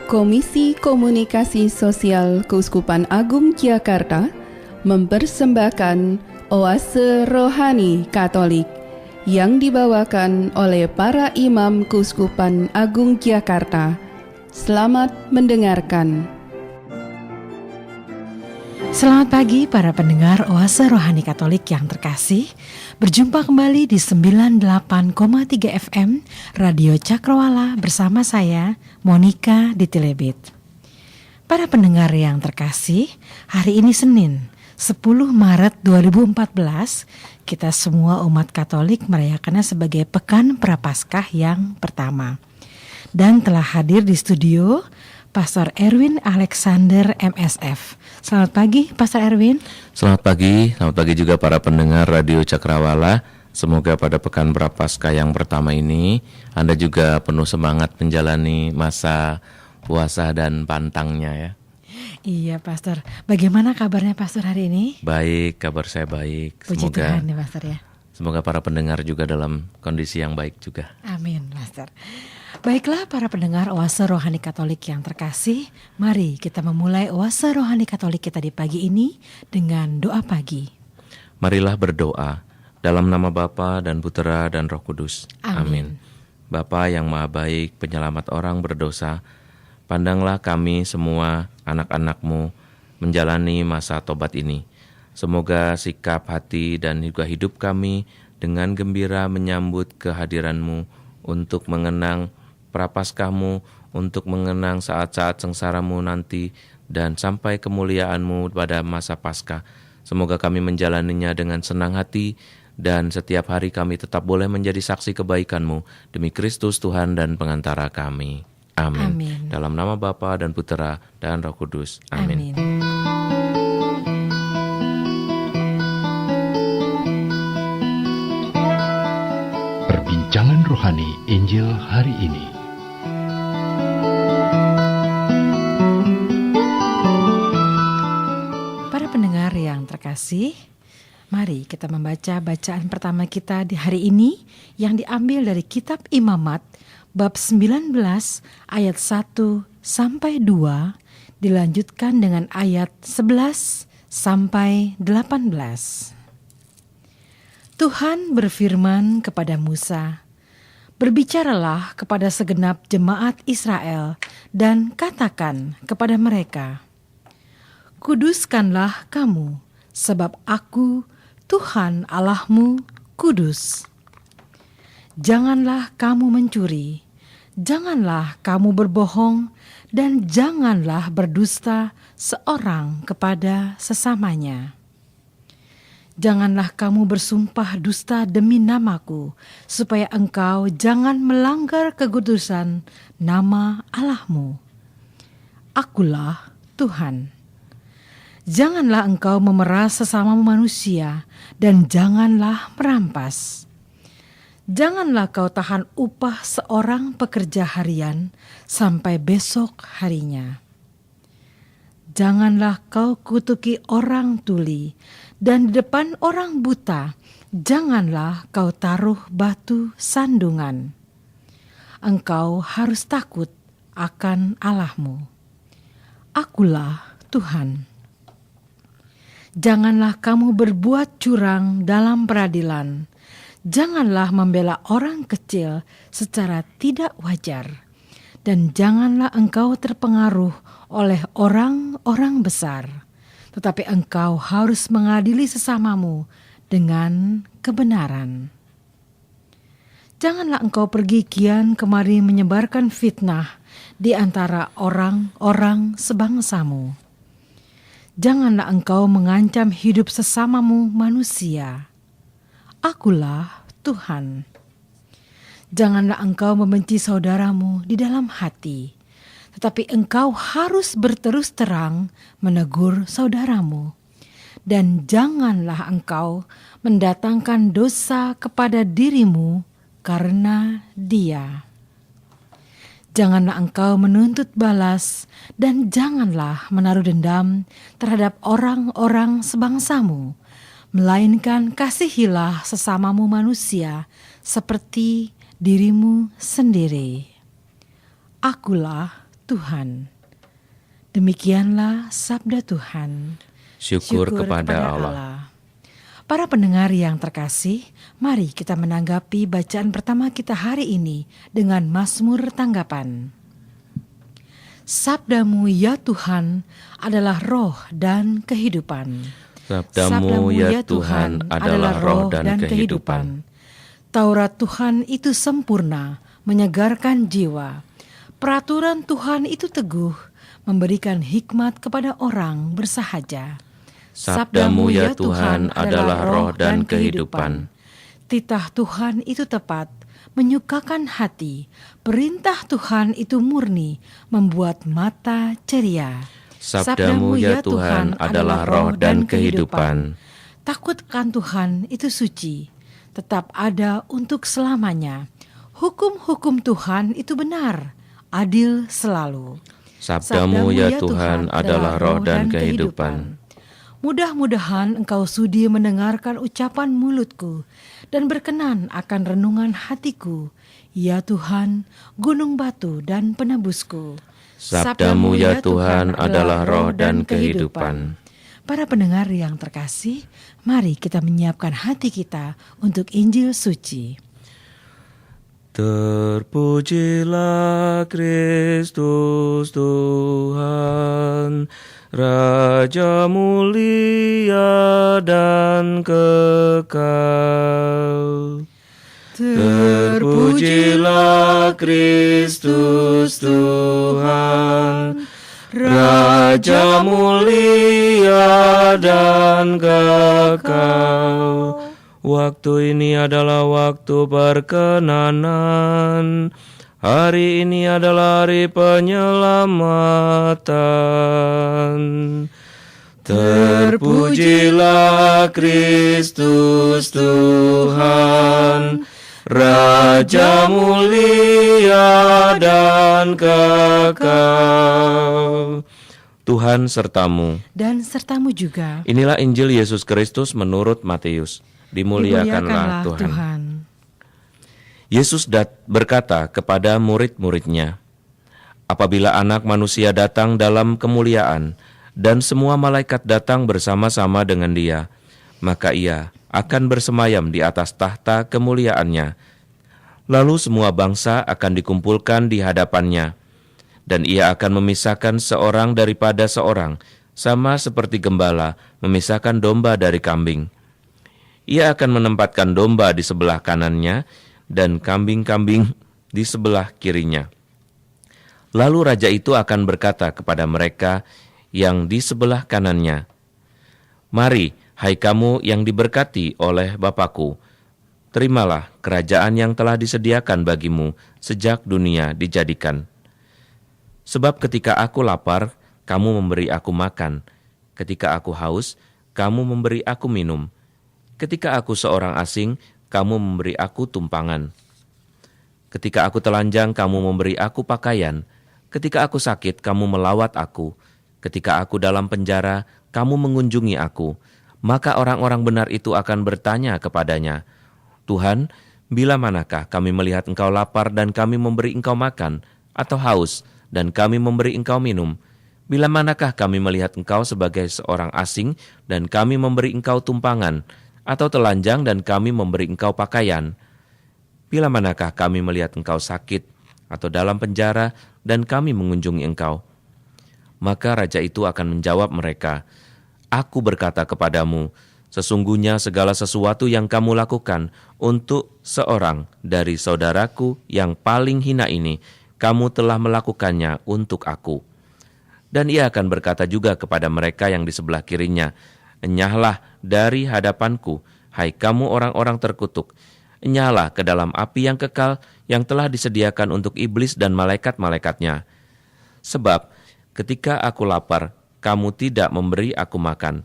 Komisi Komunikasi Sosial Keuskupan Agung Jakarta mempersembahkan Oase Rohani Katolik yang dibawakan oleh para imam Keuskupan Agung Jakarta. Selamat mendengarkan. Selamat pagi para pendengar Oase Rohani Katolik yang terkasih. Berjumpa kembali di 98,3 FM Radio Cakrawala bersama saya Monica di Tilebit. Para pendengar yang terkasih, hari ini Senin 10 Maret 2014, kita semua umat Katolik merayakannya sebagai Pekan Prapaskah yang pertama. Dan telah hadir di studio Pastor Erwin Alexander MSF. Selamat pagi Pastor Erwin. Selamat pagi juga para pendengar Radio Cakrawala. Semoga pada Pekan Prapaskah yang pertama ini Anda juga penuh semangat menjalani masa puasa dan pantangnya ya. Iya Pastor, bagaimana kabarnya Pastor hari ini? Baik, kabar saya baik. Puji Tuhan ya Pastor ya. Semoga para pendengar juga dalam kondisi yang baik juga. Amin Pastor. Baiklah para pendengar Oase Rohani Katolik yang terkasih, mari kita memulai Oase Rohani Katolik kita di pagi ini dengan doa pagi. Marilah berdoa dalam nama Bapa dan Putera dan Roh Kudus. Amin. Bapa yang Maha Baik, penyelamat orang berdosa, pandanglah kami semua anak-anak-Mu menjalani masa tobat ini. Semoga sikap hati dan juga hidup kami dengan gembira menyambut kehadiran-Mu untuk mengenang Prapaskah-Mu, untuk mengenang saat-saat sengsara-Mu nanti, dan sampai kemuliaan-Mu pada masa Paskah. Semoga kami menjalaninya dengan senang hati, dan setiap hari kami tetap boleh menjadi saksi kebaikan-Mu, demi Kristus Tuhan dan pengantara kami. Amin. Amin. Dalam nama Bapa dan Putera dan Roh Kudus. Amin. Perbincangan Rohani Injil hari ini. Para pendengar yang terkasih, mari kita membaca bacaan pertama kita di hari ini yang diambil dari Kitab Imamat bab 19 ayat 1 sampai 2, dilanjutkan dengan ayat 11 sampai 18. Tuhan berfirman kepada Musa, "Berbicaralah kepada segenap jemaat Israel dan katakan kepada mereka, Kuduskanlah kamu, sebab Aku, Tuhan Allahmu, kudus. Janganlah kamu mencuri, janganlah kamu berbohong, dan janganlah berdusta seorang kepada sesamanya. Janganlah kamu bersumpah dusta demi namaku, supaya engkau jangan melanggar kekudusan nama Allahmu. Akulah Tuhan. Janganlah engkau memeras sesama manusia, dan janganlah merampas. Janganlah kau tahan upah seorang pekerja harian sampai besok harinya. Janganlah kau kutuki orang tuli, dan di depan orang buta janganlah kau taruh batu sandungan. Engkau harus takut akan Allahmu. Akulah Tuhan. Janganlah kamu berbuat curang dalam peradilan. Janganlah membela orang kecil secara tidak wajar. Dan janganlah engkau terpengaruh oleh orang-orang besar. Tetapi engkau harus mengadili sesamamu dengan kebenaran. Janganlah engkau pergi kian kemari menyebarkan fitnah di antara orang-orang sebangsamu. Janganlah engkau mengancam hidup sesamamu manusia. Akulah Tuhan. Janganlah engkau membenci saudaramu di dalam hati, tetapi engkau harus berterus terang menegur saudaramu. Dan janganlah engkau mendatangkan dosa kepada dirimu karena dia. Janganlah engkau menuntut balas, dan janganlah menaruh dendam terhadap orang-orang sebangsamu, melainkan kasihilah sesamamu manusia seperti dirimu sendiri. Akulah Tuhan. Demikianlah sabda Tuhan. Syukur kepada Allah. Para pendengar yang terkasih, mari kita menanggapi bacaan pertama kita hari ini dengan Mazmur tanggapan. Sabdamu ya Tuhan adalah roh dan kehidupan. Sabdamu ya Tuhan adalah roh dan kehidupan. Taurat Tuhan itu sempurna, menyegarkan jiwa. Peraturan Tuhan itu teguh, memberikan hikmat kepada orang bersahaja. Sabdamu ya Tuhan adalah roh dan kehidupan. Titah Tuhan itu tepat, menyukakan hati. Perintah Tuhan itu murni, membuat mata ceria. Sabdamu ya Tuhan adalah roh dan kehidupan. Takut akan Tuhan itu suci, tetap ada untuk selamanya. Hukum-hukum Tuhan itu benar, adil selalu. Sabdamu ya Tuhan adalah roh dan kehidupan. Mudah-mudahan engkau sudi mendengarkan ucapan mulutku dan berkenan akan renungan hatiku, ya Tuhan, gunung batu dan penebusku. Sabdamu ya Tuhan adalah roh dan kehidupan. Para pendengar yang terkasih, mari kita menyiapkan hati kita untuk Injil suci. Terpujilah Kristus Tuhan, Raja mulia dan kekal. Terpujilah Kristus Tuhan, Raja mulia dan kekal. Waktu ini adalah waktu perkenanan. Hari ini adalah hari penyelamatan. Terpujilah Kristus Tuhan, Raja mulia dan kekal. Tuhan sertamu. Dan sertamu juga. Inilah Injil Yesus Kristus menurut Matius. Dimuliakanlah Tuhan. Yesus berkata kepada murid-muridnya, apabila Anak Manusia datang dalam kemuliaan dan semua malaikat datang bersama-sama dengan Dia, maka Ia akan bersemayam di atas tahta kemuliaannya. Lalu semua bangsa akan dikumpulkan di hadapannya, dan Ia akan memisahkan seorang daripada seorang, sama seperti gembala memisahkan domba dari kambing. Ia akan menempatkan domba di sebelah kanannya dan kambing-kambing di sebelah kirinya. Lalu raja itu akan berkata kepada mereka yang di sebelah kanannya, mari, hai kamu yang diberkati oleh Bapa-Ku, terimalah kerajaan yang telah disediakan bagimu sejak dunia dijadikan. Sebab ketika aku lapar, kamu memberi aku makan. Ketika aku haus, kamu memberi aku minum. Ketika aku seorang asing, kamu memberi aku tumpangan. Ketika aku telanjang, kamu memberi aku pakaian. Ketika aku sakit, kamu melawat aku. Ketika aku dalam penjara, kamu mengunjungi aku. Maka orang-orang benar itu akan bertanya kepadanya, Tuhan, bila manakah kami melihat engkau lapar dan kami memberi engkau makan, atau haus dan kami memberi engkau minum? Bila manakah kami melihat engkau sebagai seorang asing dan kami memberi engkau tumpangan, atau telanjang dan kami memberi engkau pakaian? Bila manakah kami melihat engkau sakit atau dalam penjara dan kami mengunjungi engkau? Maka raja itu akan menjawab mereka, Aku berkata kepadamu, sesungguhnya segala sesuatu yang kamu lakukan untuk seorang dari saudaraku yang paling hina ini, kamu telah melakukannya untuk aku. Dan ia akan berkata juga kepada mereka yang di sebelah kirinya, Enyahlah dari hadapanku, hai kamu orang-orang terkutuk. Enyahlah ke dalam api yang kekal yang telah disediakan untuk iblis dan malaikat-malaikatnya. Sebab ketika aku lapar, kamu tidak memberi aku makan.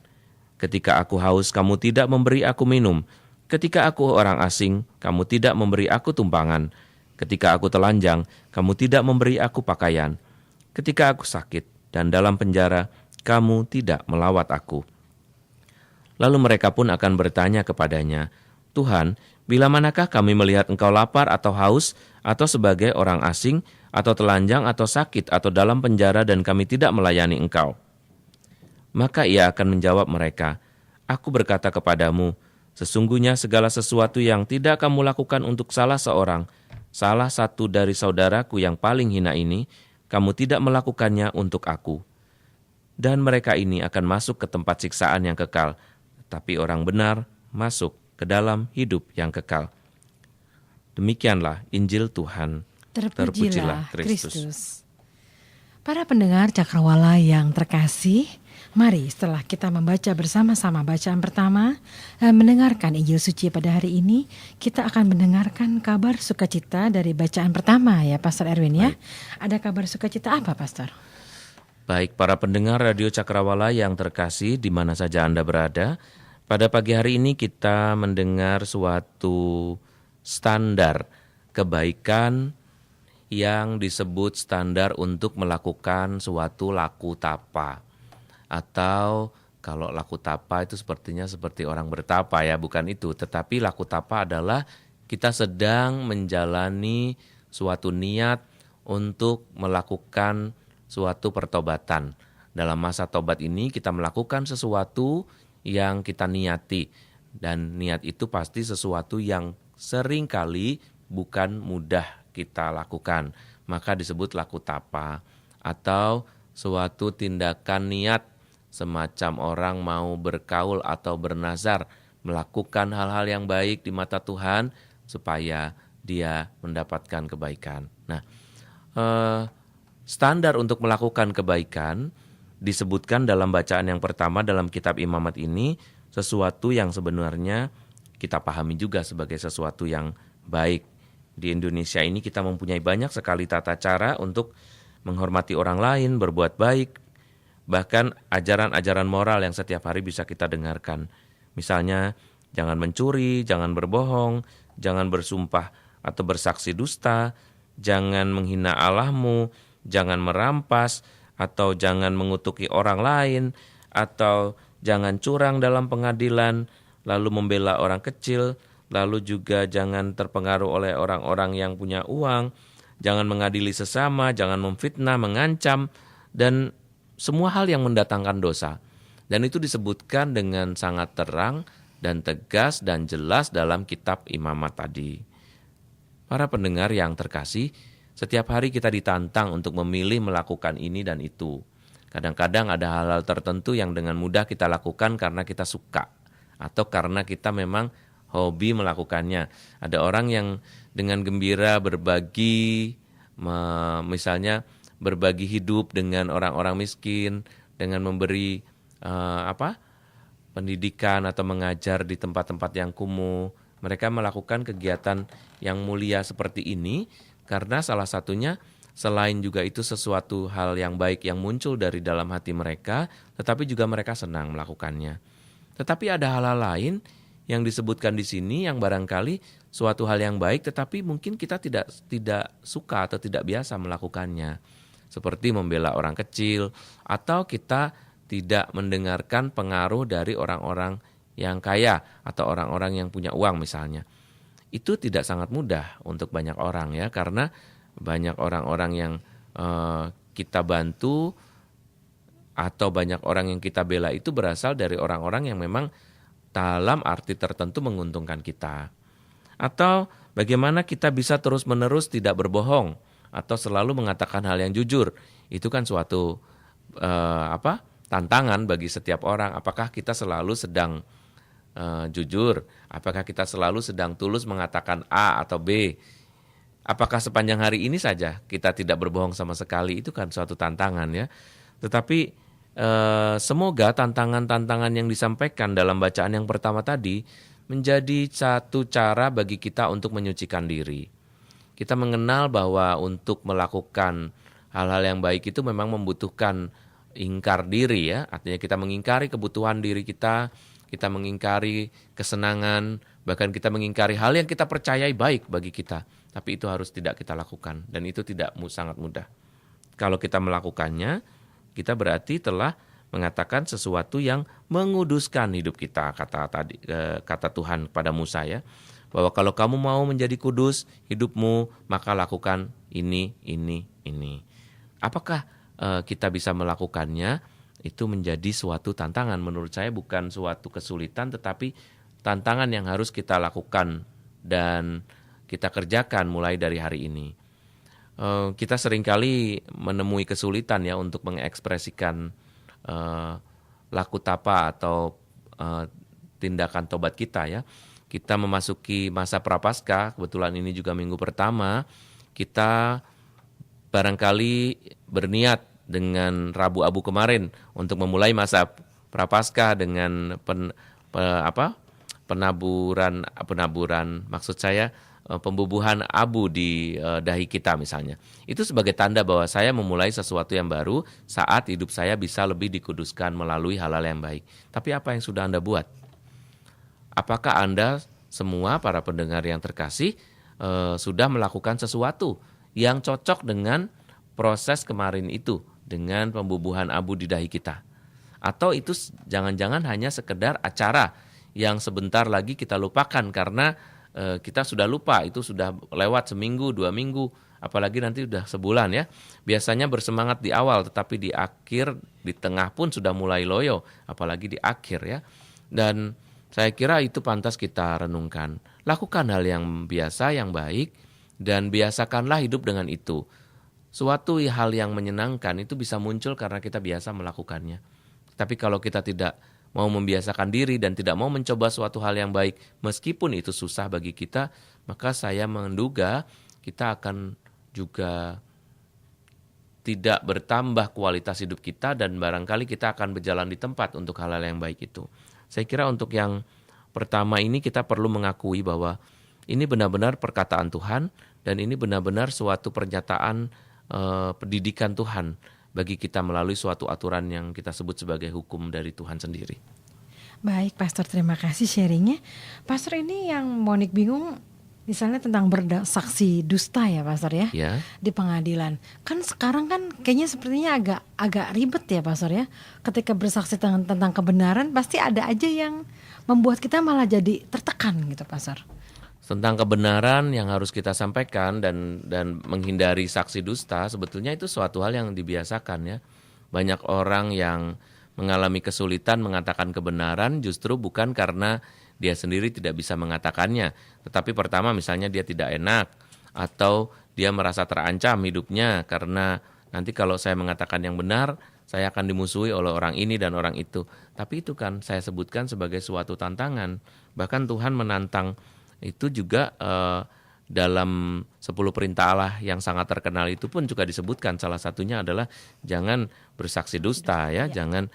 Ketika aku haus, kamu tidak memberi aku minum. Ketika aku orang asing, kamu tidak memberi aku tumpangan. Ketika aku telanjang, kamu tidak memberi aku pakaian. Ketika aku sakit dan dalam penjara, kamu tidak melawat aku. Lalu mereka pun akan bertanya kepadanya, Tuhan, bila manakah kami melihat engkau lapar atau haus, atau sebagai orang asing, atau telanjang, atau sakit, atau dalam penjara dan kami tidak melayani engkau?' Maka ia akan menjawab mereka, 'Aku berkata kepadamu, sesungguhnya segala sesuatu yang tidak kamu lakukan untuk salah satu dari saudaraku yang paling hina ini, kamu tidak melakukannya untuk aku.' Dan mereka ini akan masuk ke tempat siksaan yang kekal, tapi orang benar masuk ke dalam hidup yang kekal." Demikianlah Injil Tuhan. Terpujilah Kristus. Para pendengar Cakrawala yang terkasih, mari setelah kita membaca bersama-sama bacaan pertama, mendengarkan Injil Suci pada hari ini, kita akan mendengarkan kabar sukacita dari bacaan pertama ya Pastor Erwin ya. Ada kabar sukacita apa Pastor? Baik, para pendengar Radio Cakrawala yang terkasih di mana saja Anda berada, pada pagi hari ini kita mendengar suatu standar kebaikan yang disebut standar untuk melakukan suatu laku tapa. Atau kalau laku tapa itu sepertinya seperti orang bertapa ya, bukan itu. Tetapi laku tapa adalah kita sedang menjalani suatu niat untuk melakukan suatu pertobatan. Dalam masa tobat ini kita melakukan sesuatu yang kita niati. Dan niat itu pasti sesuatu yang seringkali bukan mudah kita lakukan, maka disebut laku tapa, atau suatu tindakan niat semacam orang mau berkaul atau bernazar, melakukan hal-hal yang baik di mata Tuhan supaya dia mendapatkan kebaikan. Nah, standar untuk melakukan kebaikan disebutkan dalam bacaan yang pertama dalam kitab Imamat ini, sesuatu yang sebenarnya kita pahami juga sebagai sesuatu yang baik. Di Indonesia ini kita mempunyai banyak sekali tata cara untuk menghormati orang lain, berbuat baik, bahkan ajaran-ajaran moral yang setiap hari bisa kita dengarkan. Misalnya, jangan mencuri, jangan berbohong, jangan bersumpah atau bersaksi dusta, jangan menghina Allahmu, jangan merampas, atau jangan mengutuki orang lain, atau jangan curang dalam pengadilan, lalu membela orang kecil, lalu juga jangan terpengaruh oleh orang-orang yang punya uang, jangan mengadili sesama, jangan memfitnah, mengancam, dan semua hal yang mendatangkan dosa. Dan itu disebutkan dengan sangat terang dan tegas dan jelas dalam kitab Imamat tadi. Para pendengar yang terkasih, setiap hari kita ditantang untuk memilih melakukan ini dan itu. Kadang-kadang ada hal-hal tertentu yang dengan mudah kita lakukan karena kita suka, atau karena kita memang hobi melakukannya. Ada orang yang dengan gembira berbagi, misalnya berbagi hidup dengan orang-orang miskin, dengan memberi pendidikan atau mengajar di tempat-tempat yang kumuh. Mereka melakukan kegiatan yang mulia seperti ini karena salah satunya selain juga itu sesuatu hal yang baik yang muncul dari dalam hati mereka, tetapi juga mereka senang melakukannya. Tetapi ada hal-hal lain yang disebutkan di sini yang barangkali suatu hal yang baik tetapi mungkin kita tidak suka atau tidak biasa melakukannya. Seperti membela orang kecil, atau kita tidak mendengarkan pengaruh dari orang-orang yang kaya atau orang-orang yang punya uang misalnya. Itu tidak sangat mudah untuk banyak orang ya, karena banyak orang-orang yang kita bantu atau banyak orang yang kita bela itu berasal dari orang-orang yang memang dalam arti tertentu menguntungkan kita. Atau bagaimana kita bisa terus-menerus tidak berbohong atau selalu mengatakan hal yang jujur. Itu kan suatu tantangan bagi setiap orang. Apakah kita selalu sedang jujur? Apakah kita selalu sedang tulus mengatakan A atau B? Apakah sepanjang hari ini saja kita tidak berbohong sama sekali? Itu kan suatu tantangan ya. Tetapi semoga tantangan-tantangan yang disampaikan dalam bacaan yang pertama tadi menjadi satu cara bagi kita untuk menyucikan diri. Kita mengenal bahwa untuk melakukan hal-hal yang baik itu memang membutuhkan ingkar diri ya. Artinya kita mengingkari kebutuhan diri kita mengingkari kesenangan, bahkan kita mengingkari hal yang kita percayai baik bagi kita. Tapi itu harus tidak kita lakukan dan itu tidak sangat mudah. Kalau kita melakukannya, kita berarti telah mengatakan sesuatu yang menguduskan hidup kita, kata Tuhan pada Musa ya. bahwa kalau kamu mau menjadi kudus hidupmu, maka lakukan ini. Apakah kita bisa melakukannya? Itu menjadi suatu tantangan. Menurut saya bukan suatu kesulitan, tetapi tantangan yang harus kita lakukan dan kita kerjakan mulai dari hari ini. Kita seringkali menemui kesulitan ya untuk mengekspresikan laku tapa atau tindakan tobat kita ya. Kita memasuki masa Prapaskah, kebetulan ini juga minggu pertama, kita barangkali berniat dengan Rabu Abu kemarin untuk memulai masa Prapaskah dengan penaburan maksud saya pembubuhan abu di dahi kita misalnya. Itu sebagai tanda bahwa saya memulai sesuatu yang baru saat hidup saya bisa lebih dikuduskan melalui hal-hal yang baik. Tapi apa yang sudah Anda buat? Apakah Anda semua para pendengar yang terkasih sudah melakukan sesuatu yang cocok dengan proses kemarin itu, dengan pembubuhan abu di dahi kita? Atau itu jangan-jangan hanya sekedar acara yang sebentar lagi kita lupakan karena kita sudah lupa, itu sudah lewat seminggu, 2 minggu, apalagi nanti sudah sebulan ya. Biasanya bersemangat di awal, tetapi di akhir, di tengah pun sudah mulai loyo, apalagi di akhir ya. Dan saya kira itu pantas kita renungkan. Lakukan hal yang biasa, yang baik, dan biasakanlah hidup dengan itu. Suatu hal yang menyenangkan itu bisa muncul karena kita biasa melakukannya. Tapi kalau kita tidak mau membiasakan diri dan tidak mau mencoba suatu hal yang baik, meskipun itu susah bagi kita, maka saya menduga kita akan juga tidak bertambah kualitas hidup kita dan barangkali kita akan berjalan di tempat untuk hal-hal yang baik itu. Saya kira untuk yang pertama ini kita perlu mengakui bahwa ini benar-benar perkataan Tuhan dan ini benar-benar suatu pernyataan pendidikan Tuhan bagi kita melalui suatu aturan yang kita sebut sebagai hukum dari Tuhan sendiri. Baik, Pastor, terima kasih sharingnya. Pastor, ini yang Monik bingung misalnya tentang bersaksi dusta ya, Pastor ya, di pengadilan. Kan sekarang kan kayaknya sepertinya agak ribet ya, Pastor ya. Ketika bersaksi tentang kebenaran pasti ada aja yang membuat kita malah jadi tertekan gitu, Pastor. Tentang kebenaran yang harus kita sampaikan dan menghindari saksi dusta, sebetulnya itu suatu hal yang dibiasakan ya. Banyak orang yang mengalami kesulitan mengatakan kebenaran justru bukan karena dia sendiri tidak bisa mengatakannya, tetapi pertama misalnya dia tidak enak atau dia merasa terancam hidupnya karena nanti kalau saya mengatakan yang benar, saya akan dimusuhi oleh orang ini dan orang itu. Tapi itu kan saya sebutkan sebagai suatu tantangan. Bahkan Tuhan menantang itu juga dalam 10 perintah Allah yang sangat terkenal itu pun juga disebutkan. Salah satunya adalah jangan bersaksi dusta ya, jangan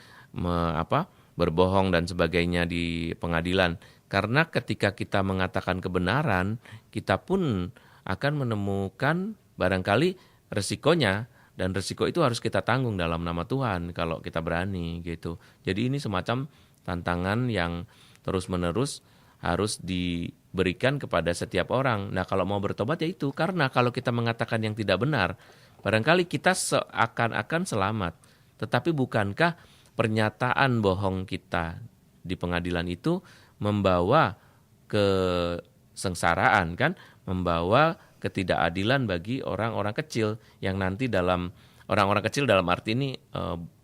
berbohong dan sebagainya di pengadilan. Karena ketika kita mengatakan kebenaran, kita pun akan menemukan barangkali resikonya, dan resiko itu harus kita tanggung dalam nama Tuhan kalau kita berani gitu. Jadi ini semacam tantangan yang terus-menerus harus diberikan kepada setiap orang. Nah, kalau mau bertobat ya itu, karena kalau kita mengatakan yang tidak benar, barangkali kita seakan-akan selamat. Tetapi bukankah pernyataan bohong kita di pengadilan itu membawa kesengsaraan kan? Membawa ketidakadilan bagi orang-orang kecil yang nanti dalam orang-orang kecil dalam arti ini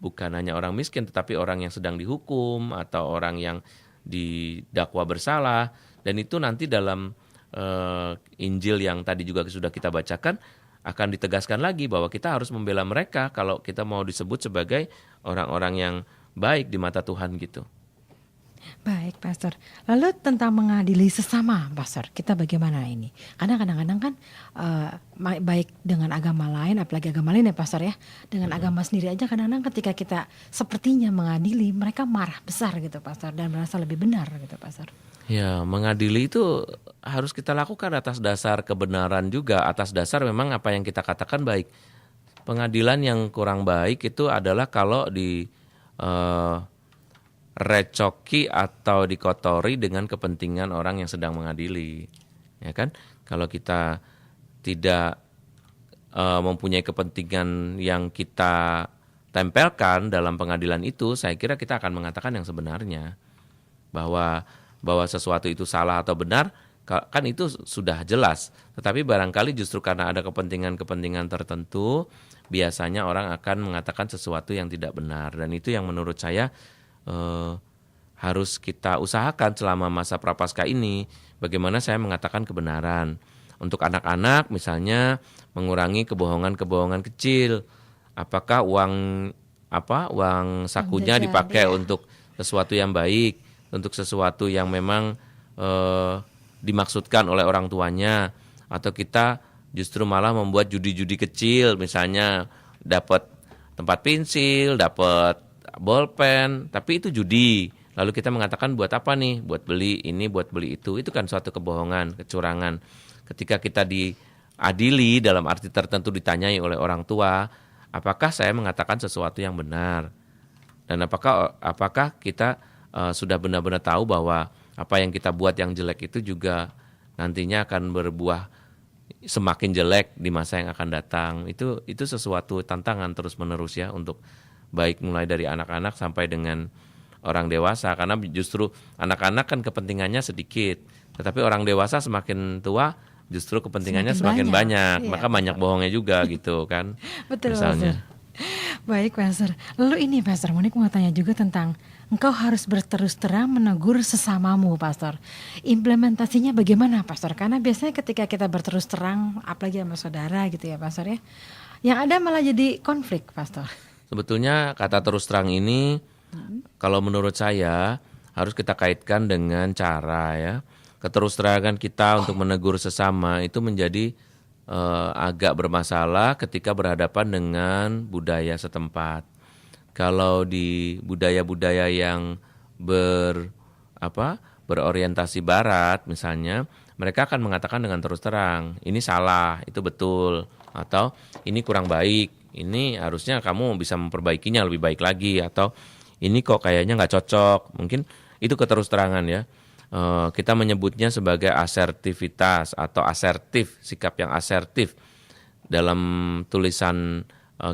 bukan hanya orang miskin tetapi orang yang sedang dihukum atau orang yang didakwa bersalah, dan itu nanti dalam Injil yang tadi juga sudah kita bacakan akan ditegaskan lagi bahwa kita harus membela mereka kalau kita mau disebut sebagai orang-orang yang baik di mata Tuhan gitu. Baik, Pastor. Lalu tentang mengadili sesama, Pastor, kita bagaimana ini? Karena kadang-kadang kan baik dengan agama lain, apalagi agama lain ya, Pastor ya, dengan agama sendiri aja kadang-kadang ketika kita sepertinya mengadili, mereka marah besar gitu, Pastor, dan merasa lebih benar gitu, Pastor. Ya, mengadili itu harus kita lakukan atas dasar kebenaran juga, atas dasar memang apa yang kita katakan baik. Pengadilan yang kurang baik itu adalah kalau recoki atau dikotori dengan kepentingan orang yang sedang mengadili, ya kan? Kalau kita tidak mempunyai kepentingan yang kita tempelkan dalam pengadilan itu, saya kira kita akan mengatakan yang sebenarnya bahwa sesuatu itu salah atau benar kan itu sudah jelas. Tetapi barangkali justru karena ada kepentingan-kepentingan tertentu, biasanya orang akan mengatakan sesuatu yang tidak benar. Dan itu yang menurut saya harus kita usahakan selama masa prapaskah ini. Bagaimana saya mengatakan kebenaran. Untuk anak-anak misalnya mengurangi kebohongan-kebohongan kecil. Apakah uang sakunya dipakai untuk sesuatu yang baik, untuk sesuatu yang memang dimaksudkan oleh orang tuanya, atau kita justru malah membuat judi-judi kecil, misalnya dapat tempat pensil, dapat bolpen, tapi itu judi. Lalu kita mengatakan buat apa nih? Buat beli ini, buat beli itu. Itu kan suatu kebohongan, kecurangan. Ketika kita diadili dalam arti tertentu, ditanyai oleh orang tua, apakah saya mengatakan sesuatu yang benar? Dan apakah kita sudah benar-benar tahu bahwa apa yang kita buat yang jelek itu juga nantinya akan berbuah semakin jelek di masa yang akan datang. Itu sesuatu tantangan terus-menerus ya, untuk baik mulai dari anak-anak sampai dengan orang dewasa. Karena justru anak-anak kan kepentingannya sedikit, tetapi orang dewasa semakin tua justru kepentingannya semakin banyak. Maka banyak bohongnya juga gitu kan. Betul, misalnya. Pastor. Baik, Pastor. Lalu ini, Pastor, Monik mau tanya juga tentang engkau harus berterus terang menegur sesamamu, Pastor. Implementasinya bagaimana, Pastor? Karena biasanya ketika kita berterus terang, apalagi sama saudara gitu ya, Pastor ya, yang ada malah jadi konflik, Pastor. Sebetulnya kata terus terang ini, kalau menurut saya harus kita kaitkan dengan cara ya. Keterus-terangan kita untuk menegur sesama itu menjadi agak bermasalah ketika berhadapan dengan budaya setempat. Kalau di budaya-budaya yang berorientasi barat misalnya, mereka akan mengatakan dengan terus terang, ini salah, itu betul, atau ini kurang baik, ini harusnya kamu bisa memperbaikinya lebih baik lagi, atau ini kok kayaknya nggak cocok. Mungkin itu keterus terangan ya. Kita menyebutnya sebagai asertivitas atau asertif, sikap yang asertif. Dalam tulisan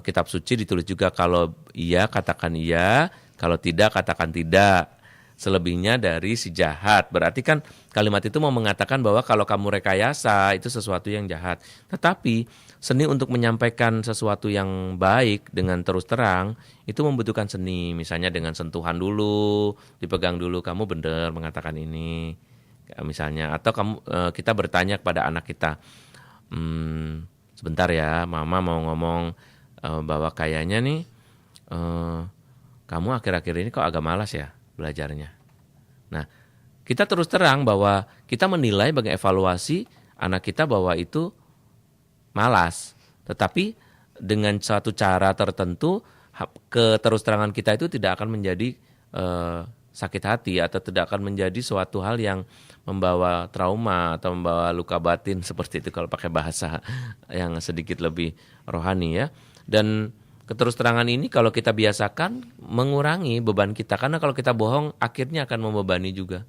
kitab suci ditulis juga kalau iya katakan iya, kalau tidak katakan tidak. Selebihnya dari si jahat. Berarti kan kalimat itu mau mengatakan bahwa kalau kamu rekayasa itu sesuatu yang jahat. Tetapi seni untuk menyampaikan sesuatu yang baik dengan terus terang itu membutuhkan seni. Misalnya dengan sentuhan dulu, dipegang dulu, kamu benar mengatakan ini. Misalnya, atau kita bertanya kepada anak kita, sebentar ya, mama mau ngomong bahwa kayaknya nih kamu akhir-akhir ini kok agak malas ya belajarnya. Nah, kita terus terang bahwa kita menilai bagi evaluasi anak kita bahwa itu malas. Tetapi dengan suatu cara tertentu, keterus-terangan kita itu tidak akan menjadi sakit hati atau tidak akan menjadi suatu hal yang membawa trauma atau membawa luka batin seperti itu kalau pakai bahasa yang sedikit lebih rohani ya. Dan keterus-terangan ini kalau kita biasakan mengurangi beban kita, karena kalau kita bohong akhirnya akan membebani juga.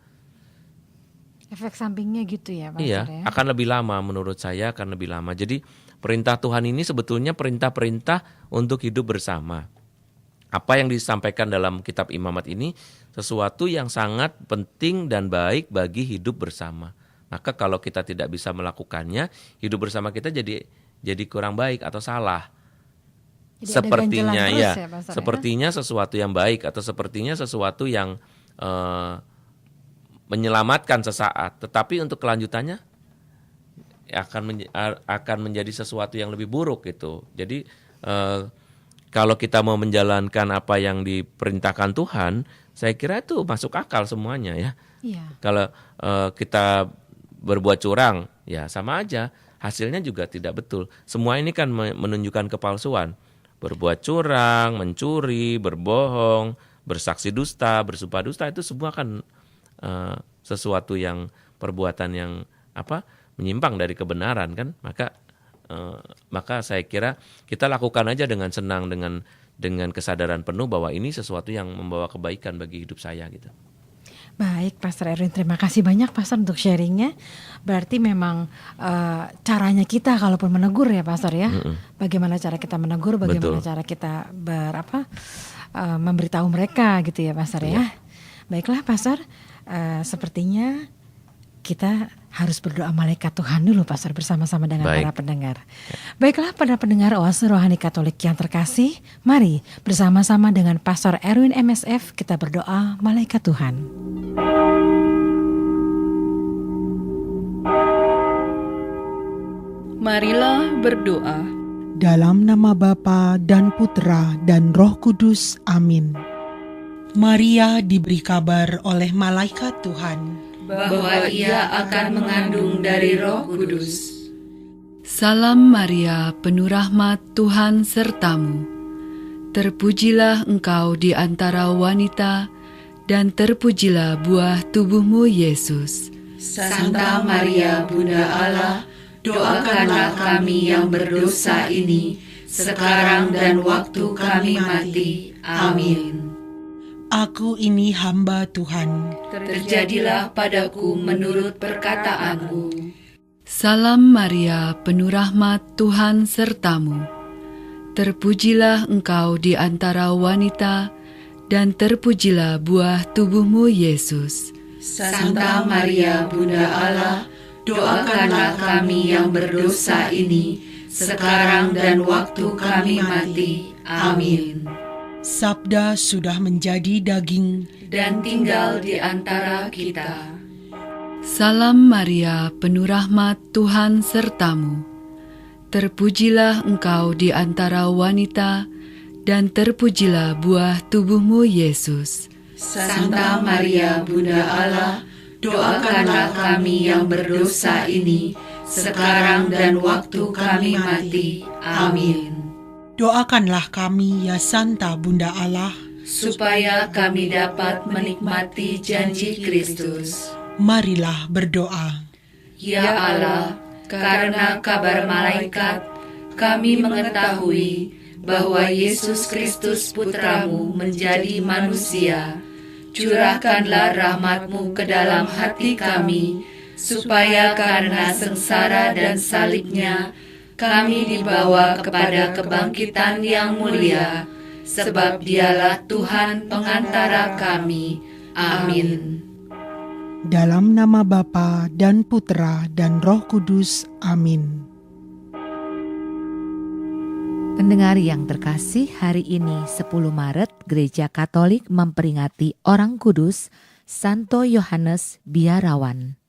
Efek sampingnya gitu ya, Pak. Iya, ya? Akan lebih lama menurut saya, akan lebih lama. Jadi perintah Tuhan ini sebetulnya perintah-perintah untuk hidup bersama. Apa yang disampaikan dalam kitab Imamat ini sesuatu yang sangat penting dan baik bagi hidup bersama. Maka kalau kita tidak bisa melakukannya, hidup bersama kita jadi kurang baik atau salah. Jadi sepertinya ya, sepertinya sesuatu yang baik atau sepertinya sesuatu yang menyelamatkan sesaat, tetapi untuk kelanjutannya akan menjadi sesuatu yang lebih buruk gitu. Jadi kalau kita mau menjalankan apa yang diperintahkan Tuhan, saya kira itu masuk akal semuanya ya. Iya. Kalau kita berbuat curang, ya sama aja, hasilnya juga tidak betul. Semua ini kan menunjukkan kepalsuan. Berbuat curang, mencuri, berbohong, bersaksi dusta, bersumpah dusta, itu semua kan sesuatu yang perbuatan yang menyimpang dari kebenaran kan. Maka saya kira kita lakukan aja dengan senang, dengan kesadaran penuh bahwa ini sesuatu yang membawa kebaikan bagi hidup saya gitu. Baik, Pastor Erwin, terima kasih banyak Pastor untuk sharingnya. Berarti memang caranya kita kalaupun menegur ya Pastor ya. Bagaimana cara kita menegur, bagaimana cara kita memberitahu mereka gitu ya Pastor ya. Baiklah Pastor, sepertinya kita harus berdoa malaikat Tuhan dulu, Pastor, bersama-sama dengan para pendengar. Baiklah, para pendengar Oase Rohani Katolik yang terkasih, mari bersama-sama dengan Pastor Erwin MSF kita berdoa malaikat Tuhan. Marilah berdoa. Dalam nama Bapa dan Putra dan Roh Kudus. Amin. Maria diberi kabar oleh malaikat Tuhan bahwa ia akan mengandung dari Roh Kudus. Salam Maria, penuh rahmat, Tuhan sertamu. Terpujilah engkau di antara wanita, dan terpujilah buah tubuhmu, Yesus. Santa Maria, Bunda Allah, doakanlah kami yang berdosa ini, sekarang dan waktu kami mati. Amin. Aku ini hamba Tuhan. Terjadilah padaku menurut perkataanmu. Salam Maria, penuh rahmat, Tuhan sertamu. Terpujilah engkau di antara wanita, dan terpujilah buah tubuhmu, Yesus. Santa Maria, Bunda Allah, doakanlah kami yang berdosa ini, sekarang dan waktu kami mati. Amin. Sabda sudah menjadi daging dan tinggal di antara kita. Salam Maria, penuh rahmat, Tuhan sertamu. Terpujilah engkau di antara wanita, dan terpujilah buah tubuhmu, Yesus. Santa Maria, Bunda Allah, doakanlah kami yang berdosa ini, sekarang dan waktu kami mati. Amin. Doakanlah kami, ya Santa Bunda Allah, supaya kami dapat menikmati janji Kristus. Marilah berdoa. Ya Allah, karena kabar malaikat, kami mengetahui bahwa Yesus Kristus Putramu menjadi manusia. Curahkanlah rahmat-Mu ke dalam hati kami, supaya karena sengsara dan salibnya, kami dibawa kepada kebangkitan yang mulia, sebab Dialah Tuhan pengantara kami. Amin. Dalam nama Bapa dan Putra dan Roh Kudus. Amin. Pendengar yang terkasih, hari ini 10 Maret Gereja Katolik memperingati Orang Kudus Santo Yohanes Biarawan.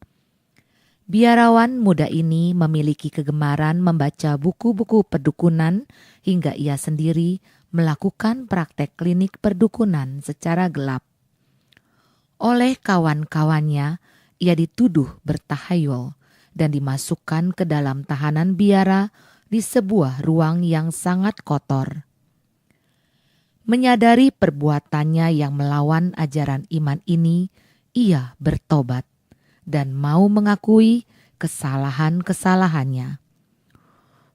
Biarawan muda ini memiliki kegemaran membaca buku-buku perdukunan hingga ia sendiri melakukan praktek klinik perdukunan secara gelap. Oleh kawan-kawannya, ia dituduh bertahayul dan dimasukkan ke dalam tahanan biara di sebuah ruang yang sangat kotor. Menyadari perbuatannya yang melawan ajaran iman ini, ia bertobat dan mau mengakui kesalahan-kesalahannya.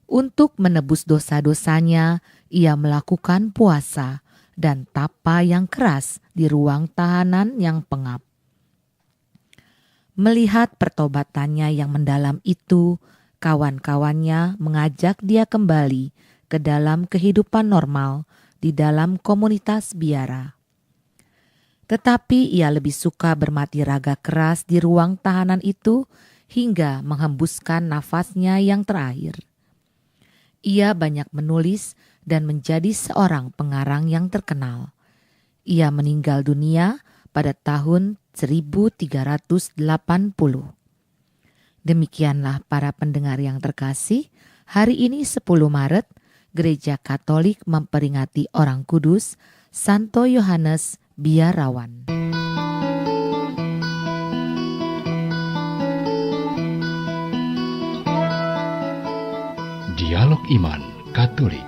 Untuk menebus dosa-dosanya, ia melakukan puasa dan tapa yang keras di ruang tahanan yang pengap. Melihat pertobatannya yang mendalam itu, kawan-kawannya mengajak dia kembali ke dalam kehidupan normal di dalam komunitas biara. Tetapi ia lebih suka bermati raga keras di ruang tahanan itu hingga menghembuskan nafasnya yang terakhir. Ia banyak menulis dan menjadi seorang pengarang yang terkenal. Ia meninggal dunia pada tahun 1380. Demikianlah para pendengar yang terkasih, hari ini 10 Maret, Gereja Katolik memperingati Orang Kudus Santo Yohanes Biarawan. Dialog Iman Katolik.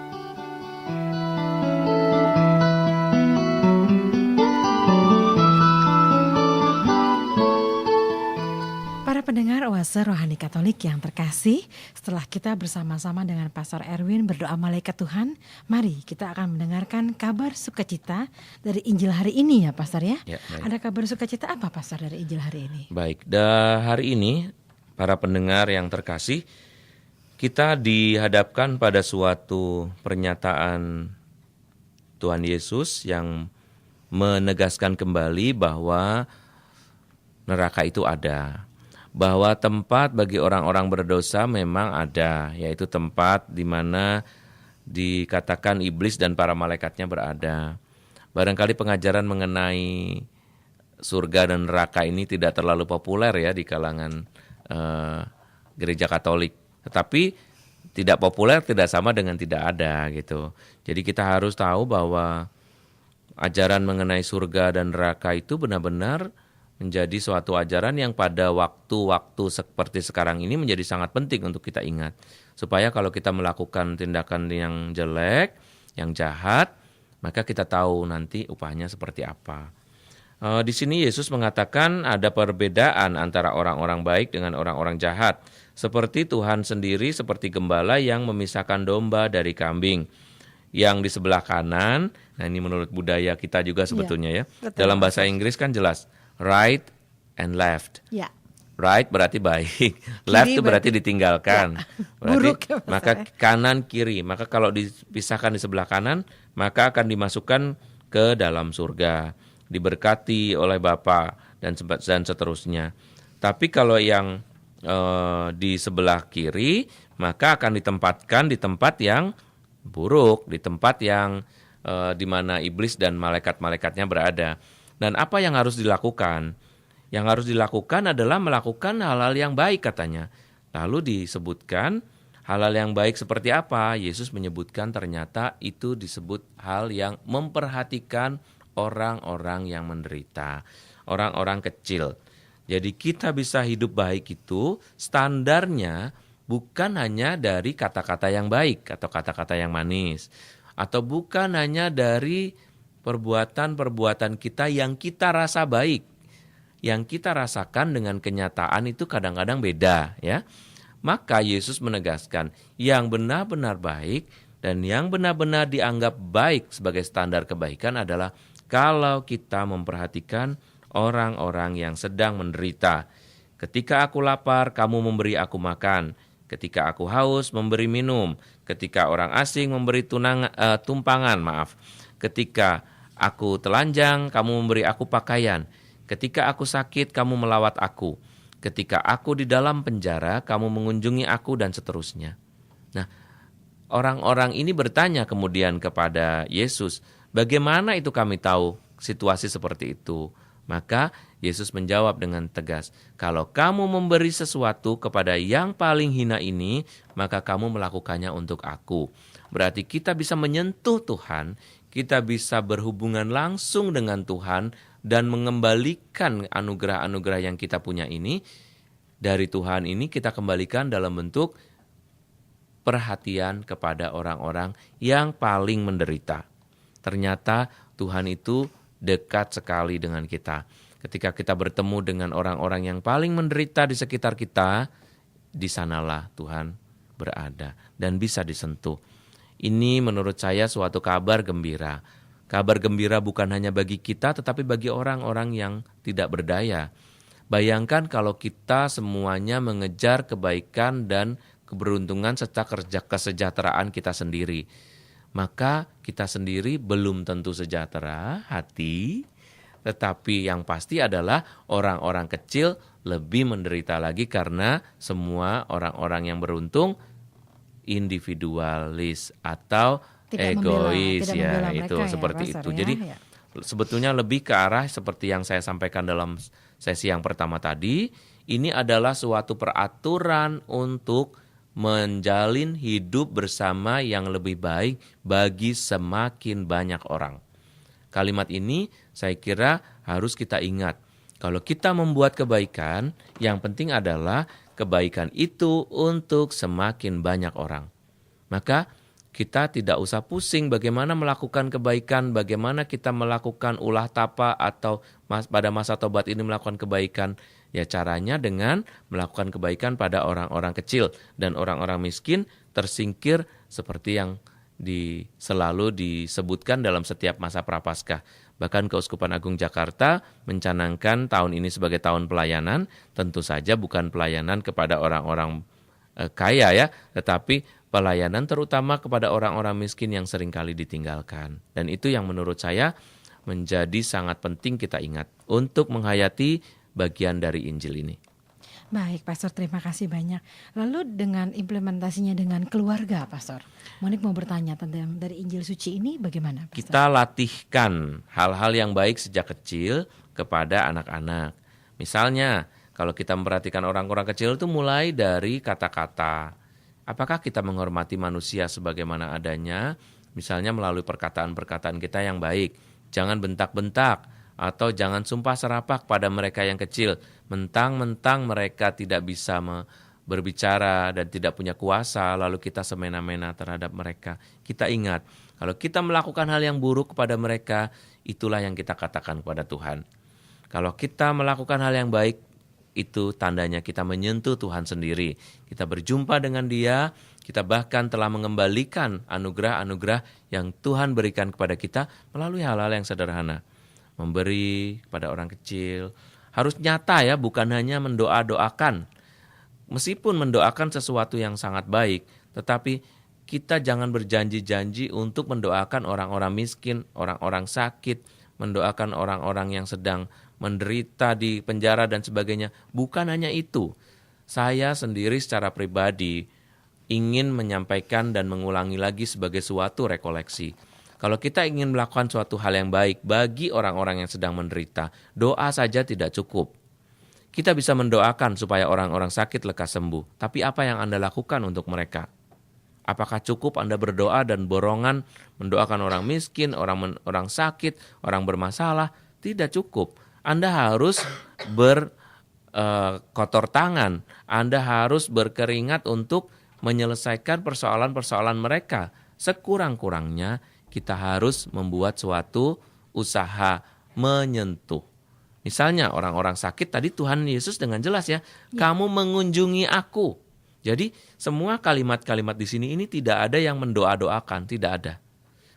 Pendengar Oase Rohani Katolik yang terkasih, setelah kita bersama-sama dengan Pastor Erwin berdoa malaikat Tuhan, mari kita akan mendengarkan kabar sukacita dari Injil hari ini ya Pastor ya. Ada kabar sukacita apa Pastor dari Injil hari ini? Baik, hari ini para pendengar yang terkasih, kita dihadapkan pada suatu pernyataan Tuhan Yesus yang menegaskan kembali bahwa neraka itu ada. bahwa tempat bagi orang-orang berdosa memang ada, yaitu tempat di mana dikatakan iblis dan para malaikatnya berada. Barangkali pengajaran mengenai surga dan neraka ini tidak terlalu populer ya di kalangan gereja Katolik. Tetapi tidak populer tidak sama dengan tidak ada gitu. Jadi kita harus tahu bahwa ajaran mengenai surga dan neraka itu benar-benar menjadi suatu ajaran yang pada waktu-waktu seperti sekarang ini menjadi sangat penting untuk kita ingat. Supaya kalau kita melakukan tindakan yang jelek, yang jahat, maka kita tahu nanti upahnya seperti apa. Di sini Yesus mengatakan ada perbedaan antara orang-orang baik dengan orang-orang jahat. Seperti Tuhan sendiri seperti gembala yang memisahkan domba dari kambing. Yang di sebelah kanan, nah ini menurut budaya kita juga sebetulnya ya. Dalam bahasa Inggris kan jelas. Right and left. Ya. Right berarti baik, left itu berarti ditinggalkan. Berarti, buruk ya, maka kanan kiri. Maka kalau dipisahkan di sebelah kanan, maka akan dimasukkan ke dalam surga, diberkati oleh Bapa dan seterusnya. Tapi kalau yang di sebelah kiri, maka akan ditempatkan di tempat yang buruk, di tempat yang di mana iblis dan malaikat-malaikatnya berada. Dan apa yang harus dilakukan? Yang harus dilakukan adalah melakukan hal-hal yang baik katanya. Lalu disebutkan hal-hal yang baik seperti apa? Yesus menyebutkan ternyata itu disebut hal yang memperhatikan orang-orang yang menderita, orang-orang kecil. Jadi kita bisa hidup baik itu standarnya bukan hanya dari kata-kata yang baik atau kata-kata yang manis. Atau bukan hanya dari perbuatan-perbuatan kita yang kita rasa baik, yang kita rasakan dengan kenyataan itu kadang-kadang beda ya. Maka Yesus menegaskan yang benar-benar baik dan yang benar-benar dianggap baik sebagai standar kebaikan adalah kalau kita memperhatikan orang-orang yang sedang menderita. Ketika aku lapar, kamu memberi aku makan. Ketika aku haus, memberi minum. Ketika orang asing memberi tumpangan. Ketika aku telanjang, kamu memberi aku pakaian. Ketika aku sakit, kamu melawat aku. Ketika aku di dalam penjara, kamu mengunjungi aku dan seterusnya. Nah, orang-orang ini bertanya kemudian kepada Yesus, bagaimana itu kami tahu situasi seperti itu? Maka Yesus menjawab dengan tegas, kalau kamu memberi sesuatu kepada yang paling hina ini, maka kamu melakukannya untuk aku. Berarti kita bisa menyentuh Tuhan, kita bisa berhubungan langsung dengan Tuhan dan mengembalikan anugerah-anugerah yang kita punya ini dari Tuhan ini kita kembalikan dalam bentuk perhatian kepada orang-orang yang paling menderita. Ternyata Tuhan itu dekat sekali dengan kita. Ketika kita bertemu dengan orang-orang yang paling menderita di sekitar kita, di sanalah Tuhan berada dan bisa disentuh. Ini menurut saya suatu kabar gembira. Kabar gembira bukan hanya bagi kita tetapi bagi orang-orang yang tidak berdaya. Bayangkan kalau kita semuanya mengejar kebaikan dan keberuntungan serta kesejahteraan kita sendiri. Maka kita sendiri belum tentu sejahtera hati, tetapi yang pasti adalah orang-orang kecil lebih menderita lagi karena semua orang-orang yang beruntung individualis atau tidak egois membela itu ya, seperti Pastor, itu. ya, Jadi ya. sebetulnya lebih ke arah seperti yang saya sampaikan dalam sesi yang pertama tadi, ini adalah suatu peraturan untuk menjalin hidup bersama yang lebih baik bagi semakin banyak orang. Kalimat ini saya kira harus kita ingat. Kalau kita membuat kebaikan, yang penting adalah kebaikan itu untuk semakin banyak orang. Maka kita tidak usah pusing bagaimana melakukan kebaikan, bagaimana kita melakukan ulah tapa atau pada masa tobat ini melakukan kebaikan. Ya caranya dengan melakukan kebaikan pada orang-orang kecil dan orang-orang miskin tersingkir seperti yang selalu disebutkan dalam setiap masa Prapaskah. Bahkan Keuskupan Agung Jakarta mencanangkan tahun ini sebagai tahun pelayanan, tentu saja bukan pelayanan kepada orang-orang kaya ya, tetapi pelayanan terutama kepada orang-orang miskin yang seringkali ditinggalkan. Dan itu yang menurut saya menjadi sangat penting kita ingat untuk menghayati bagian dari Injil ini. Baik, Pastor, terima kasih banyak. Lalu dengan implementasinya dengan keluarga, Pastor, Monik mau bertanya tentang dari Injil Suci ini bagaimana, Pastor? Kita latihkan hal-hal yang baik sejak kecil kepada anak-anak. Misalnya, kalau kita memperhatikan orang-orang kecil itu mulai dari kata-kata. Apakah kita menghormati manusia sebagaimana adanya? Misalnya melalui perkataan-perkataan kita yang baik. Jangan bentak-bentak. Atau jangan sumpah serapah pada mereka yang kecil, mentang-mentang mereka tidak bisa berbicara dan tidak punya kuasa, lalu kita semena-mena terhadap mereka. Kita ingat, kalau kita melakukan hal yang buruk kepada mereka, itulah yang kita katakan kepada Tuhan. Kalau kita melakukan hal yang baik, itu tandanya kita menyentuh Tuhan sendiri. Kita berjumpa dengan Dia, kita bahkan telah mengembalikan anugerah-anugerah yang Tuhan berikan kepada kita melalui hal-hal yang sederhana. Memberi kepada orang kecil harus nyata ya, bukan hanya mendoa-doakan. Meskipun mendoakan sesuatu yang sangat baik, tetapi kita jangan berjanji-janji untuk mendoakan orang-orang miskin, orang-orang sakit, mendoakan orang-orang yang sedang menderita di penjara dan sebagainya. Bukan hanya itu. Saya sendiri secara pribadi ingin menyampaikan dan mengulangi lagi sebagai suatu rekoleksi. Kalau kita ingin melakukan suatu hal yang baik bagi orang-orang yang sedang menderita, doa saja tidak cukup. Kita bisa mendoakan supaya orang-orang sakit lekas sembuh, tapi apa yang Anda lakukan untuk mereka? Apakah cukup Anda berdoa dan borongan mendoakan orang miskin, orang sakit, orang bermasalah? Tidak cukup. Anda harus berkotor tangan, Anda harus berkeringat untuk menyelesaikan persoalan-persoalan mereka. Sekurang-kurangnya kita harus membuat suatu usaha menyentuh. Misalnya orang-orang sakit, tadi Tuhan Yesus dengan jelas ya, kamu mengunjungi aku. Jadi semua kalimat-kalimat di sini ini tidak ada yang mendoa-doakan, tidak ada.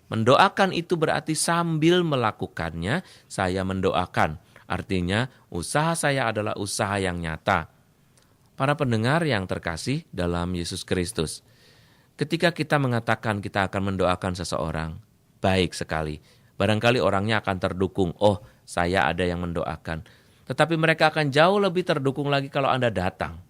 Mendoakan itu berarti sambil melakukannya saya mendoakan. Artinya usaha saya adalah usaha yang nyata. Para pendengar yang terkasih dalam Yesus Kristus, ketika kita mengatakan kita akan mendoakan seseorang, baik sekali. Barangkali orangnya akan terdukung, oh saya ada yang mendoakan. Tetapi mereka akan jauh lebih terdukung lagi kalau Anda datang.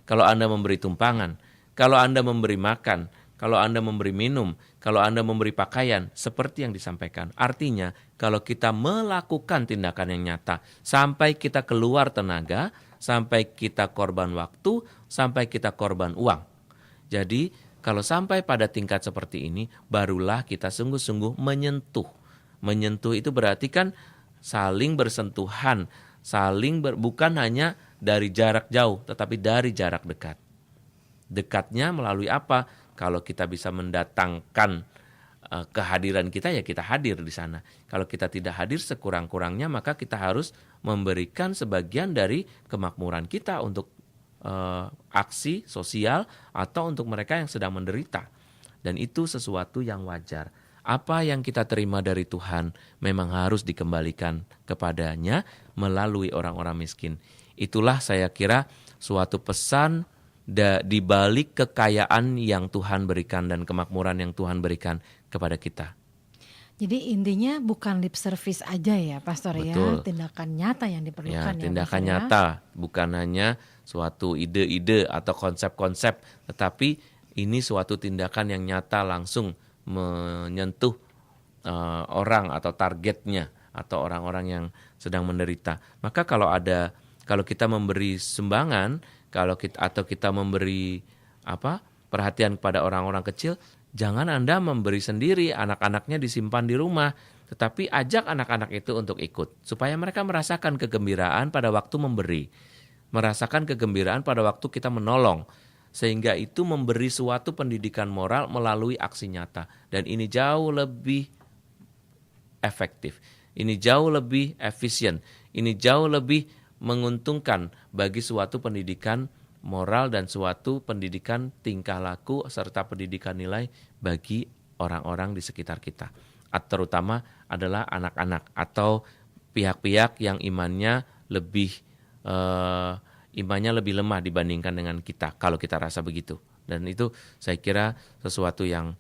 Kalau Anda memberi tumpangan, kalau Anda memberi makan, kalau Anda memberi minum, kalau Anda memberi pakaian, seperti yang disampaikan. Artinya, kalau kita melakukan tindakan yang nyata, sampai kita keluar tenaga, sampai kita korban waktu, sampai kita korban uang. Jadi, kalau sampai pada tingkat seperti ini, barulah kita sungguh-sungguh menyentuh. Menyentuh itu berarti kan saling bersentuhan, bukan hanya dari jarak jauh, tetapi dari jarak dekat. Dekatnya melalui apa? Kalau kita bisa mendatangkan kehadiran kita, ya kita hadir di sana. Kalau kita tidak hadir sekurang-kurangnya, maka kita harus memberikan sebagian dari kemakmuran kita untuk aksi sosial atau untuk mereka yang sedang menderita. Dan itu sesuatu yang wajar. Apa yang kita terima dari Tuhan memang harus dikembalikan kepadanya melalui orang-orang miskin. Itulah saya kira suatu pesan di balik kekayaan yang Tuhan berikan dan kemakmuran yang Tuhan berikan kepada kita. Jadi intinya bukan lip service aja ya, Pastor. Betul. Ya, tindakan nyata yang diperlukan ya, tindakan Pastor, nyata, bukan hanya suatu ide-ide atau konsep-konsep, tetapi ini suatu tindakan yang nyata langsung menyentuh orang atau targetnya atau orang-orang yang sedang menderita. Maka kalau kita memberi sumbangan, atau kita memberi perhatian kepada orang-orang kecil, jangan Anda memberi sendiri, anak-anaknya disimpan di rumah, tetapi ajak anak-anak itu untuk ikut supaya mereka merasakan kegembiraan pada waktu memberi, merasakan kegembiraan pada waktu kita menolong. Sehingga itu memberi suatu pendidikan moral melalui aksi nyata. Dan ini jauh lebih efektif. Ini jauh lebih efisien. Ini jauh lebih menguntungkan bagi suatu pendidikan moral dan suatu pendidikan tingkah laku serta pendidikan nilai bagi orang-orang di sekitar kita. Terutama adalah anak-anak atau pihak-pihak yang imannya lebih lemah dibandingkan dengan kita, kalau kita rasa begitu. Dan itu saya kira sesuatu yang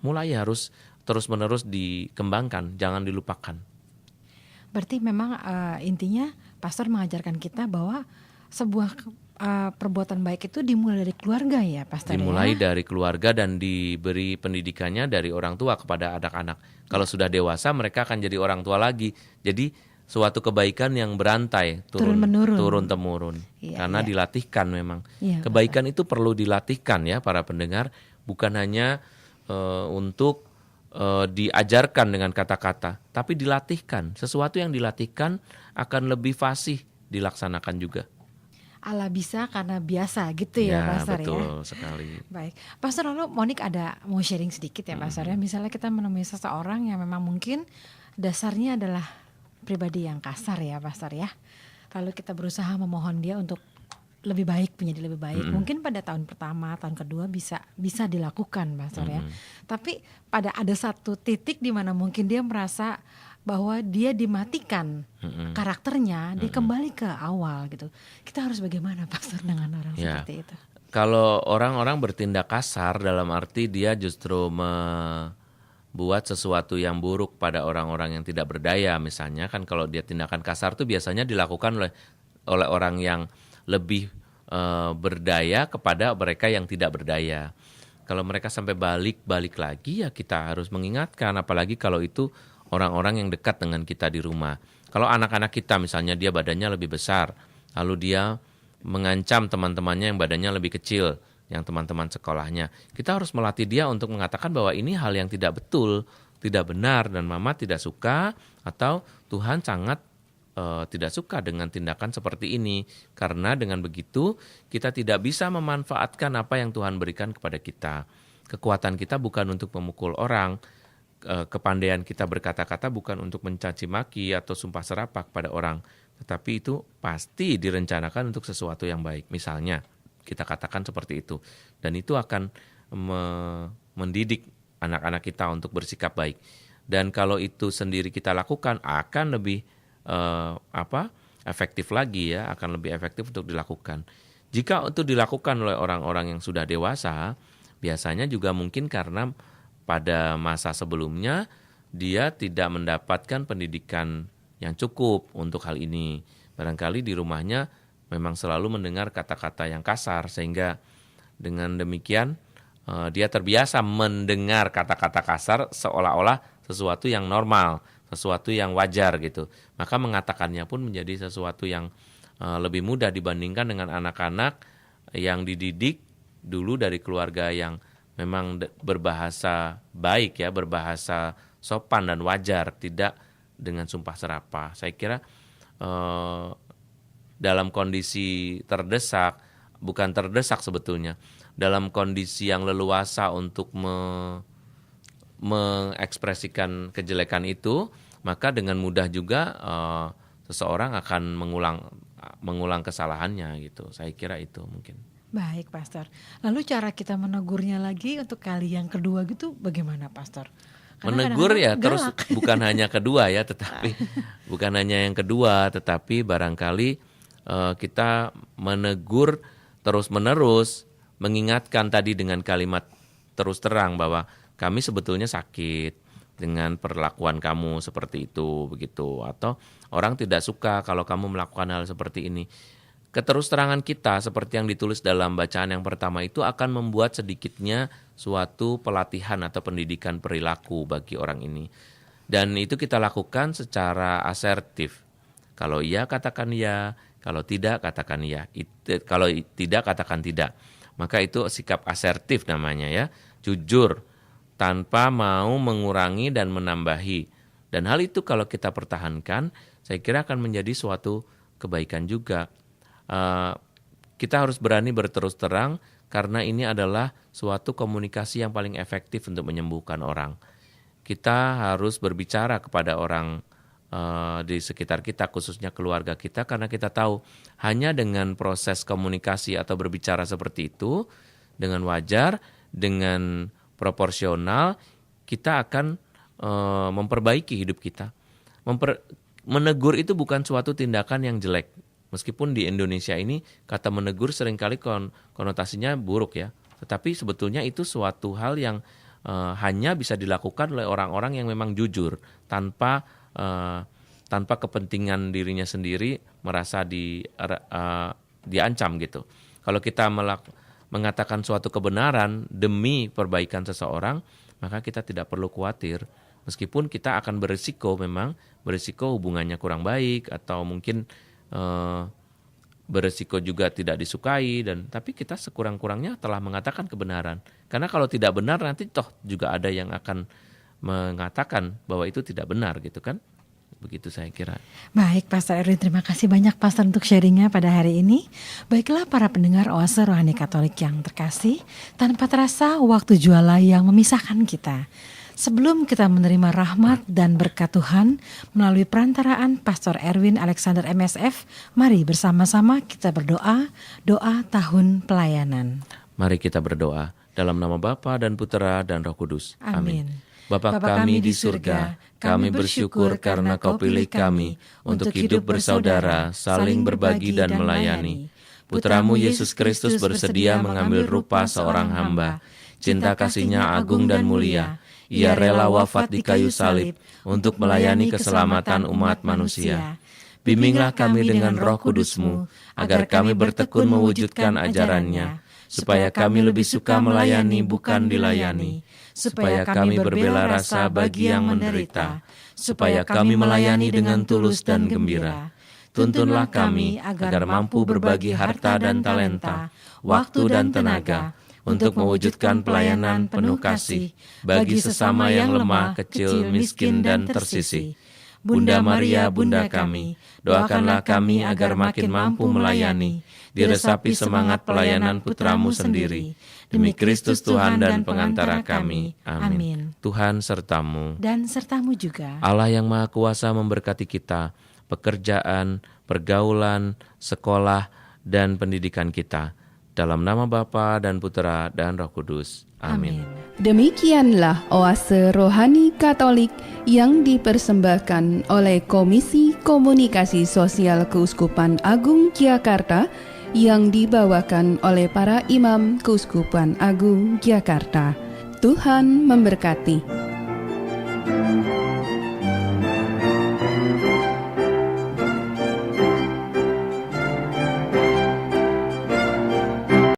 mulai harus terus-menerus dikembangkan, jangan dilupakan. Berarti memang intinya Pastor mengajarkan kita bahwa sebuah perbuatan baik itu dimulai dari keluarga ya, Pastor. Dimulai dari keluarga dan diberi pendidikannya dari orang tua kepada anak-anak. Kalau sudah dewasa mereka akan jadi orang tua lagi. Jadi suatu kebaikan yang berantai turun-temurun. Karena dilatihkan memang. Kebaikan itu perlu dilatihkan ya para pendengar, bukan hanya untuk diajarkan dengan kata-kata, tapi dilatihkan. Sesuatu yang dilatihkan akan lebih fasih dilaksanakan juga. Allah bisa karena biasa gitu ya, Pastor betul ya. Betul sekali. Baik, Pastor, lalu Monik mau sharing sedikit ya, Pastor ya. Misalnya kita menemui seseorang yang memang mungkin dasarnya adalah pribadi yang kasar ya, Pastor ya. Lalu kita berusaha memohon dia untuk lebih baik, menjadi lebih baik. Mungkin pada tahun pertama, tahun kedua bisa dilakukan, Pastor ya. Tapi ada satu titik di mana mungkin dia merasa bahwa dia dimatikan karakternya, dia kembali ke awal gitu. Kita harus bagaimana, Pastor, dengan orang seperti itu? Kalau orang-orang bertindak kasar dalam arti dia justru membuat sesuatu yang buruk pada orang-orang yang tidak berdaya, misalnya kan kalau dia tindakan kasar itu biasanya dilakukan oleh orang yang lebih berdaya kepada mereka yang tidak berdaya. Kalau mereka sampai balik lagi ya kita harus mengingatkan, apalagi kalau itu orang-orang yang dekat dengan kita di rumah. Kalau anak-anak kita misalnya dia badannya lebih besar, lalu dia mengancam teman-temannya yang badannya lebih kecil, yang teman-teman sekolahnya. Kita harus melatih dia untuk mengatakan bahwa ini hal yang tidak betul, tidak benar, dan mama tidak suka atau Tuhan sangat tidak suka dengan tindakan seperti ini. Karena dengan begitu kita tidak bisa memanfaatkan apa yang Tuhan berikan kepada kita. Kekuatan kita bukan untuk memukul orang, kepandaian kita berkata-kata bukan untuk mencaci maki atau sumpah serapah pada orang, tetapi itu pasti direncanakan untuk sesuatu yang baik. Misalnya kita katakan seperti itu, dan itu akan mendidik anak-anak kita untuk bersikap baik. Dan kalau itu sendiri kita lakukan akan lebih efektif lagi ya, akan lebih efektif untuk dilakukan. Jika itu dilakukan oleh orang-orang yang sudah dewasa, biasanya juga mungkin karena pada masa sebelumnya dia tidak mendapatkan pendidikan yang cukup untuk hal ini. Barangkali di rumahnya memang selalu mendengar kata-kata yang kasar, sehingga dengan demikian dia terbiasa mendengar kata-kata kasar seolah-olah sesuatu yang normal, sesuatu yang wajar gitu. Maka mengatakannya pun menjadi sesuatu yang lebih mudah dibandingkan dengan anak-anak yang dididik dulu dari keluarga yang memang berbahasa baik ya, berbahasa sopan dan wajar, tidak dengan sumpah serapah. Saya kira dalam kondisi terdesak, bukan terdesak sebetulnya, dalam kondisi yang leluasa untuk mengekspresikan kejelekan itu, maka dengan mudah juga seseorang akan mengulang kesalahannya gitu. Saya kira itu mungkin. Baik, Pastor. Lalu cara kita menegurnya lagi untuk kali yang kedua gitu bagaimana, Pastor? Karena menegur ya terus bukan hanya kedua ya, tetapi bukan hanya yang kedua, tetapi barangkali kita menegur terus-menerus, mengingatkan tadi dengan kalimat terus terang bahwa kami sebetulnya sakit dengan perlakuan kamu seperti itu, begitu. Atau orang tidak suka kalau kamu melakukan hal seperti ini. Keterus-terangan kita seperti yang ditulis dalam bacaan yang pertama itu akan membuat sedikitnya suatu pelatihan atau pendidikan perilaku bagi orang ini. Dan itu kita lakukan secara asertif. Kalau iya katakan ya, kalau tidak katakan ya, kalau tidak katakan tidak. Maka itu sikap asertif namanya ya, jujur tanpa mau mengurangi dan menambahi. Dan hal itu kalau kita pertahankan, saya kira akan menjadi suatu kebaikan juga. Kita harus berani berterus terang karena ini adalah suatu komunikasi yang paling efektif untuk menyembuhkan orang. Kita harus berbicara kepada orang di sekitar kita, khususnya keluarga kita, karena kita tahu hanya dengan proses komunikasi atau berbicara seperti itu, dengan wajar, dengan proporsional, kita akan memperbaiki hidup kita. Menegur itu bukan suatu tindakan yang jelek. Meskipun di Indonesia ini kata menegur seringkali konotasinya buruk ya, tetapi sebetulnya itu suatu hal yang hanya bisa dilakukan oleh orang-orang yang memang jujur, tanpa kepentingan dirinya sendiri merasa diancam gitu. Kalau kita mengatakan suatu kebenaran demi perbaikan seseorang, maka kita tidak perlu khawatir. Meskipun kita akan berisiko hubungannya kurang baik atau mungkin berisiko juga tidak disukai, tapi kita sekurang-kurangnya telah mengatakan kebenaran. Karena kalau tidak benar nanti toh juga ada yang akan mengatakan bahwa itu tidak benar gitu kan. Begitu saya kira. Baik, Pastor Erwin, terima kasih banyak Pastor untuk sharingnya pada hari ini. Baiklah para pendengar Oase Rohani Katolik yang terkasih, tanpa terasa waktu juala yang memisahkan kita. Sebelum kita menerima rahmat dan berkat Tuhan melalui perantaraan Pastor Erwin Alexander MSF, mari bersama-sama kita berdoa, doa tahun pelayanan. Mari kita berdoa dalam nama Bapa dan Putera dan Roh Kudus. Amin. Bapa kami di surga, kami bersyukur karena Kau pilih kami untuk hidup bersaudara, saling berbagi dan melayani. Putramu Yesus Kristus bersedia mengambil rupa seorang hamba. Cinta kasih-Nya agung dan mulia. Ia rela wafat di kayu salib untuk melayani keselamatan umat manusia. Bimbinglah kami dengan Roh Kudus-Mu, agar kami bertekun mewujudkan ajaran-Nya, supaya kami lebih suka melayani bukan dilayani, supaya kami berbela rasa bagi yang menderita, supaya kami melayani dengan tulus dan gembira. Tuntunlah kami agar mampu berbagi harta dan talenta, waktu dan tenaga, untuk mewujudkan pelayanan penuh kasih bagi sesama yang lemah, kecil, miskin, dan tersisih. Bunda Maria, Bunda kami, doakanlah kami agar makin mampu melayani, diresapi semangat pelayanan Putramu sendiri. Demi Kristus Tuhan dan pengantara kami. Amin. Tuhan sertamu. Dan sertamu juga. Allah yang Maha Kuasa memberkati kita, pekerjaan, pergaulan, sekolah, dan pendidikan kita. Dalam nama Bapa dan Putera dan Roh Kudus. Amin. Demikianlah Oase Rohani Katolik yang dipersembahkan oleh Komisi Komunikasi Sosial Keuskupan Agung Jakarta yang dibawakan oleh para imam Keuskupan Agung Jakarta. Tuhan memberkati.